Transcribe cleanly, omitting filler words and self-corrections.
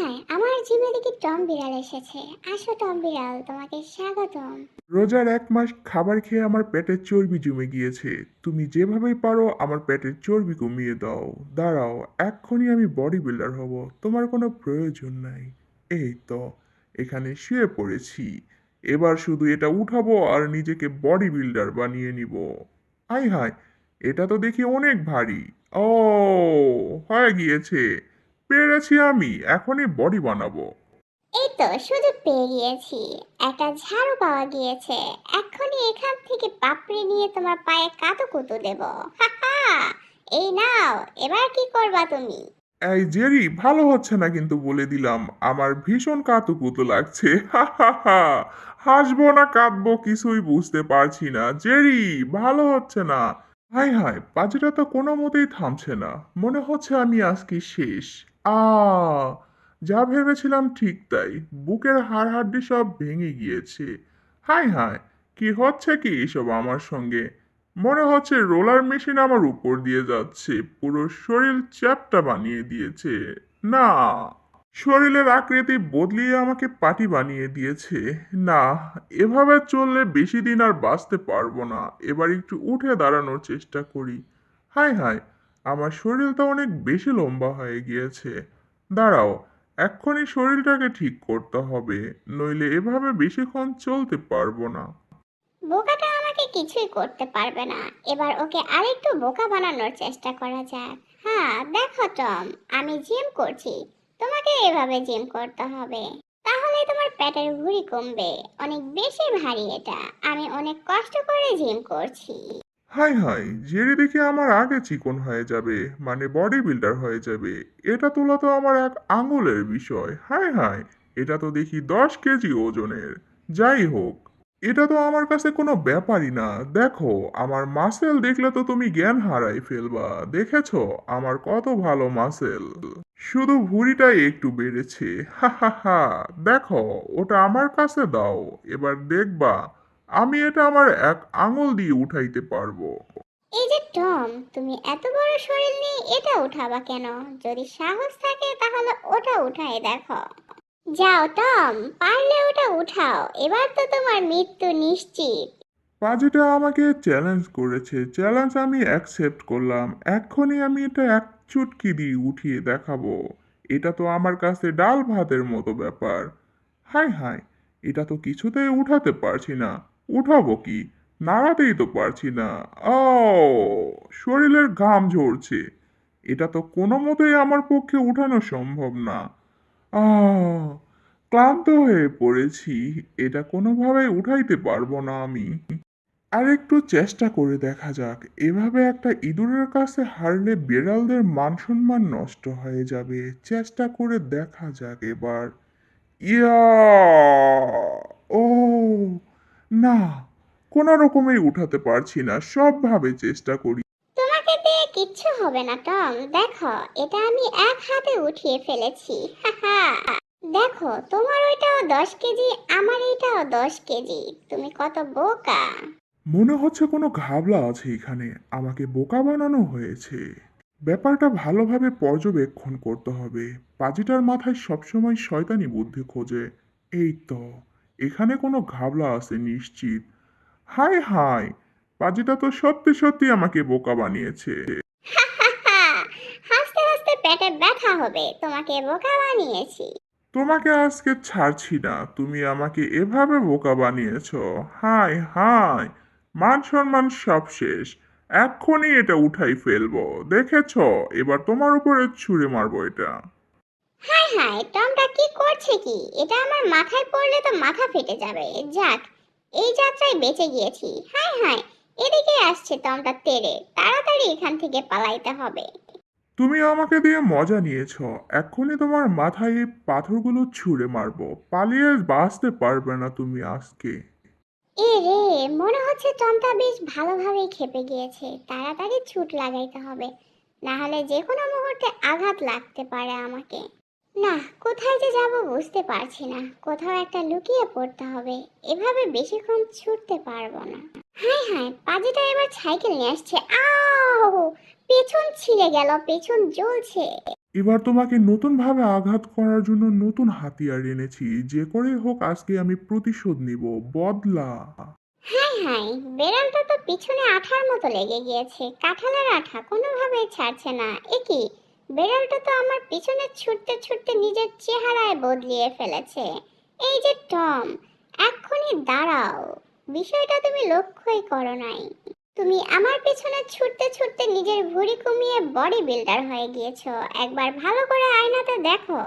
হায় আমার জিমে দেখি টম বিড়াল এসেছে। আসো টম বিড়াল, তোমাকে স্বাগতম। রোজার 1 মাস খাবার খেয়ে আমার পেটের চর্বি জমে গিয়েছে। তুমি যেভাবেই পারো আমার পেটের চর্বি কমিয়ে দাও। দাঁড়াও, এক্ষুনি আমি বডি বিল্ডার হব। তোমার কোনো প্রয়োজন নাই। এই তো, এখানে শুয়ে পড়েছি। এবার শুধু এটা উঠাবো আর নিজেকে বডি বিল্ডার বানিয়ে নিব। হাই হাই, এটা তো দেখি অনেক ভারী। ও, হয়ে গিয়েছে। পেরেছি আমি, এখনই বডি বানাবো। এই তো সুযোগ পেয়ে গিয়েছি, একটা ঝাড়ু পাওয়া গিয়েছে। এক্ষুনি এখান থেকে পাপড়ি নিয়ে তোমার পায়ে কাতুকুতু দেব। হাহা, এই নাও, এবার কি করবা তুমি? এই জেরি, ভালো হচ্ছে না কিন্তু বলে দিলাম। আমার ভীষণ কাতুকুতু লাগছে। হা হা হা। হাসবো না কাঁদবো কিছুই বুঝতে পারছি না। জেরি, ভালো হচ্ছে না। হাই হাই, পাজিটা তো কোনো মতেই থামছে না। মনে হচ্ছে আমি আজকে শেষ। আ, যা ভেবেছিলাম ঠিক তাই। বুকের হাড় হাড্ডি সব ভেঙে গিয়েছে। হাই হাই, কি হচ্ছে কি এসব আমার সঙ্গে? মনে হচ্ছে রোলার মেশিন আমার উপর দিয়ে যাচ্ছে, পুরো শরীর চ্যাপ্টা বানিয়ে দিয়েছে। না, শরীরের আকৃতি বদলিয়ে আমাকে পাটি বানিয়ে দিয়েছে। না, এভাবে চললে বেশি দিন আর বাঁচতে পারবো না। এবার একটু উঠে দাঁড়ানোর চেষ্টা করি। হাই হাই, আমার শরীরটা অনেক বেশি লম্বা হয়ে গিয়েছে। দাঁড়াও, এক্ষুনি শরীরটাকে ঠিক করতে হবে, নইলে এভাবে বেশিক্ষণ চলতে পারবো না। বোকাটা আমাকে কিছুই করতে পারবে না। এবার ওকে আরেকটু বোকা বানানোর চেষ্টা করা যাক। হ্যাঁ দেখো টম, আমি জিম করছি, তোমাকে এভাবে জিম করতে হবে, তাহলে তোমার পেটের ভুঁড়ি কমবে। অনেক বেশি ভারী এটা, আমি অনেক কষ্ট করে জিম করছি। হাই হাই, জেরি দেখে আমার আগে চিকন হয়ে যাবে, মানে বডি বিল্ডার হয়ে যাবে। এটা তোলা তো আমার এক আঙুলের বিষয়। হাই হাই, এটা তো দেখি 10 কেজি ওজনের। যাই হোক, এটা তো আমার কাছে কোনো ব্যাপারই না। দেখো, আমার মাসেল দেখলে তো তুমি জ্ঞান হারাই ফেলবা। দেখেছো আমার কত ভালো মাসেল? শুধু ভুঁড়িটাই একটু বেড়েছে। হা হা হা। দেখো, ওটা আমার কাছে দাও। এবার দেখবা আমি এটা আমার এক আঙুল দিয়ে উঠাইতে পারবো। এই যে টম, তুমি এত বড় শরীর নিয়ে এটা উঠাবা কেন? যদি সাহস থাকে তাহলে ওটা উঠাই দেখো। যাও টম, পারলে ওটা উঠাও, এবার তো তোমার মৃত্যু নিশ্চিত। পাজিটা আমাকে চ্যালেঞ্জ করেছে, চ্যালেঞ্জ আমি অ্যাকসেপ্ট করলাম। এক্ষুনি আমি এটা এক চুটকি দিয়ে উঠিয়ে দেখাবো। এটা তো আমার কাছে ডাল ভাতের মতো ব্যাপার। হাই হাই, এটা তো কিছুতেই উঠাতে পারছি না। উঠাবো কি? নাড়াতেই তো পারছি না। ও, শরীরের ঘাম ঝরছে। এটা তো কোনো মতেই আমার পক্ষে উঠানো সম্ভব না। আহ, ক্লান্ত হয়ে পড়েছি। এটা কোনোভাবেই উঠাইতে পারবো না আমি। আর একটু চেষ্টা করে দেখা যাক। এভাবে একটা ইঁদুরের কাছে হারলে বিড়ালদের মান সম্মান নষ্ট হয়ে যাবে। চেষ্টা করে দেখা যাক এবার। ইয়া, ও, না, কোনো রকমেই উঠাতে পারছি না, সবভাবে চেষ্টা করি। তোমাকে দিয়ে কিচ্ছু হবে না টম, দেখো এটা আমি এক হাতে উঠিয়ে ফেলেছি। হাহা, দেখো তোমার ওইটাও 10 কেজি, আমার এইটাও 10 কেজি। তুমি কত বোকা। মনে হচ্ছে কোনো ঘাবলা আছে এখানে, আমাকে বোকা বানানো হয়েছে। ব্যাপারটা ভালোভাবে পর্যবেক্ষণ করতে হবে। পাজিটার মাথায় সবসময় শয়তানি বুদ্ধি খোঁজে। এই তো, এখানে কোনো ঘাবলা আছে নিশ্চিত। হাই হাই, পাজিটা তো সত্যি সত্যি আমাকে বোকা বানিয়েছে। হাহা, হাসতে হাসতে পেটে ব্যথা হবে, তোমাকে বোকা বানিয়েছি। তোমাকে আজকে ছাড়ছি না, তুমি আমাকে এভাবে বোকা বানিয়েছো। হাই হাই, মান সম্মান সব শেষ। এক্ষুনি এটা উঠাই ফেলবো, দেখেছো? এবার তোমার উপরে ছুঁড়ে মারবো এটা। হাই হাই, টমটা কি করছে কি? এটা আমার মাথায় পড়লে তো মাথা ফেটে যাবে। যাক, এই যাত্রায় বেঁচে গিয়েছি। হাই হাই, এদিকে আসছে টমটা তেড়ে, তাড়াতাড়ি এখান থেকে পালাইতে হবে। তুমি আমাকে দিয়ে মজা নিয়েছো। এক্ষুনি তোমার মাথায় এই পাথরগুলো ছুঁড়ে মারবো, পালিয়ে বাঁচতে পারবে না তুমি আজকে। এ রে, মনে হচ্ছে টমটা বেশ ভালোভাবেই খেপে গিয়েছে, তাড়াতাড়ি ছুট লাগাইতে হবে, না হলে যে কোনো মুহূর্তে আঘাত লাগতে পারে আমাকে। না, কোথায় যে যাব বুঝতে পারছি না, কোথাও একটা লুকিয়ে পড়তে হবে, এভাবে বেশিক্ষণ ছুটতে পারবো না। হাই হাই, পাজিটা এবার সাইকেল নিয়ে আসছে। আও, পেছন ছিঁড়ে গেল, পেছন জ্বলছে। এবার তোমাকে নতুনভাবে আঘাত করার জন্য নতুন হাতিয়ার এনেছি, যে করেই হোক আজকে আমি প্রতিশোধ নিব। বদলা। হাই হাই, বেড়ালটা তো পিছনে আঠার মতো লেগে গিয়েছে, কাঁঠালের আঠা কোনোভাবেই ছাড়ছে না। এ কি, বেড়ালটা তো আমার পিছনে ছুটতে ছুটতে নিজের চেহারায় বদলিয়ে ফেলেছে। এই যে টম, এক্ষুনি দাঁড়াও। বিষয়টা তুমি লক্ষ্যই করো নাই। তুমি আমার পিছনে ছুটতে ছুটতে নিজের ভুঁড়ি কমিয়ে বডি বিল্ডার হয়ে গিয়েছো। একবার ভালো করে আয়নাতে দেখো।